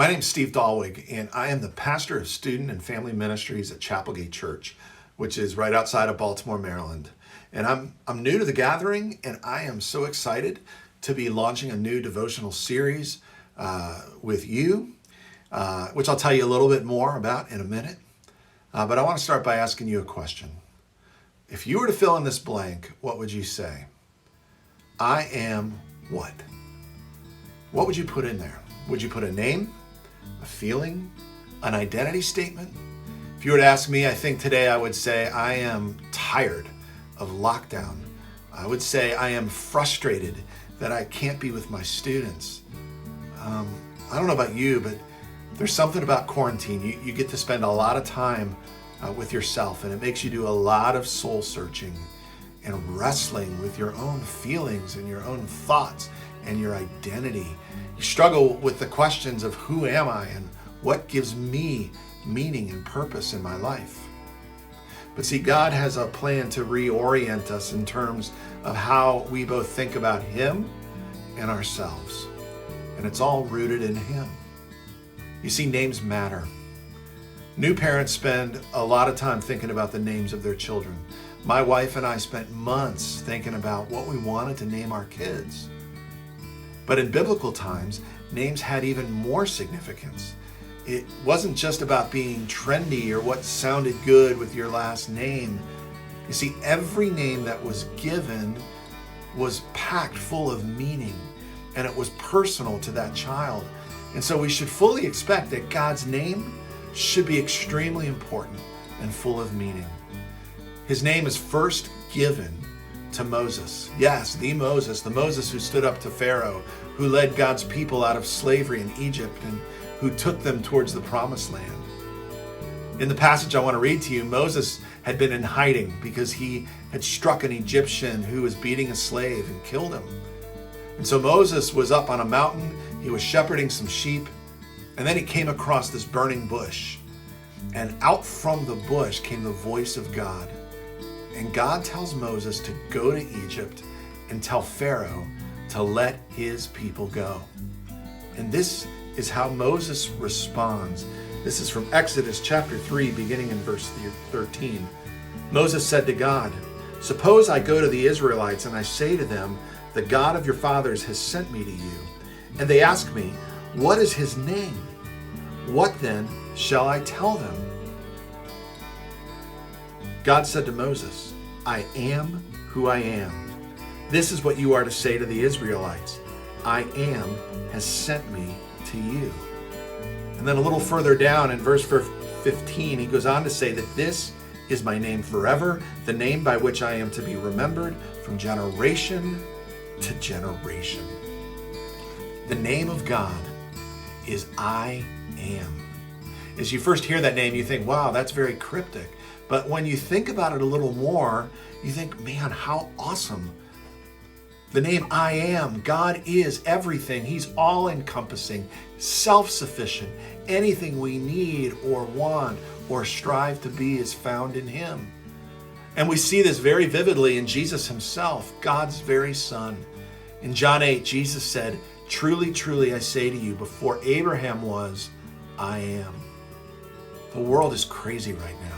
My name is Steve Dallwig, and I am the pastor of student and family ministries at Chapelgate Church, which is right outside of Baltimore, Maryland. And I'm new to the gathering, and I am so excited to be launching a new devotional series with you, which I'll tell you a little bit more about in a minute. But I want to start by asking you a question. If you were to fill in this blank, what would you say? I am what? What would you put in there? Would you put a name, a feeling, an identity statement? If you were to ask me, I think today I would say I am tired of lockdown. I would say I am frustrated that I can't be with my students. I don't know about you, but there's something about quarantine. You get to spend a lot of time with yourself, and it makes you do a lot of soul searching and wrestling with your own feelings and your own thoughts and your identity. You struggle with the questions of who am I and what gives me meaning and purpose in my life. But see, God has a plan to reorient us in terms of how we both think about Him and ourselves. And it's all rooted in Him. You see, names matter. New parents spend a lot of time thinking about the names of their children. My wife and I spent months thinking about what we wanted to name our kids. But in biblical times, names had even more significance. It wasn't just about being trendy or what sounded good with your last name. You see, every name that was given was packed full of meaning, and it was personal to that child. And so we should fully expect that God's name should be extremely important and full of meaning. His name is first given to Moses. Yes, the Moses who stood up to Pharaoh, who led God's people out of slavery in Egypt and who took them towards the promised land. In the passage I want to read to you, Moses had been in hiding because he had struck an Egyptian who was beating a slave and killed him. And so Moses was up on a mountain, he was shepherding some sheep, and then he came across this burning bush. And out from the bush came the voice of God. And God tells Moses to go to Egypt and tell Pharaoh to let his people go. And this is how Moses responds. This is from Exodus chapter 3, beginning in verse 13. Moses said to God, "Suppose I go to the Israelites and I say to them, 'The God of your fathers has sent me to you.' And they ask me, 'What is his name?' What then shall I tell them?" God said to Moses, "I am who I am. This is what you are to say to the Israelites. I am has sent me to you." And then a little further down in verse 15, he goes on to say that this is my name forever, the name by which I am to be remembered from generation to generation. The name of God is I am. As you first hear that name, you think, wow, that's very cryptic. But when you think about it a little more, you think, man, how awesome. The name I am, God is everything. He's all-encompassing, self-sufficient. Anything we need or want or strive to be is found in Him. And we see this very vividly in Jesus Himself, God's very Son. In John 8, Jesus said, "Truly, truly, I say to you, before Abraham was, I am." The world is crazy right now.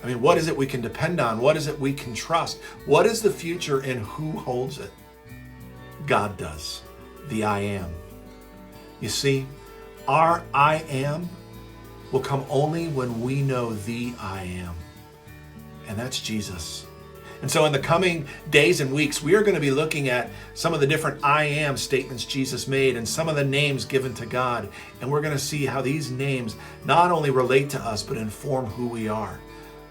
I mean, what is it we can depend on? What is it we can trust? What is the future and who holds it? God does. The I am. You see, our I am will come only when we know the I am. And that's Jesus. And so in the coming days and weeks, we are going to be looking at some of the different I am statements Jesus made and some of the names given to God. And we're going to see how these names not only relate to us, but inform who we are.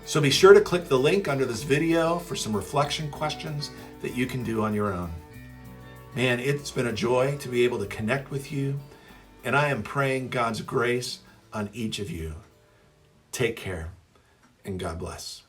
So be sure to click the link under this video for some reflection questions that you can do on your own. Man, it's been a joy to be able to connect with you, and I am praying God's grace on each of you. Take care, and God bless.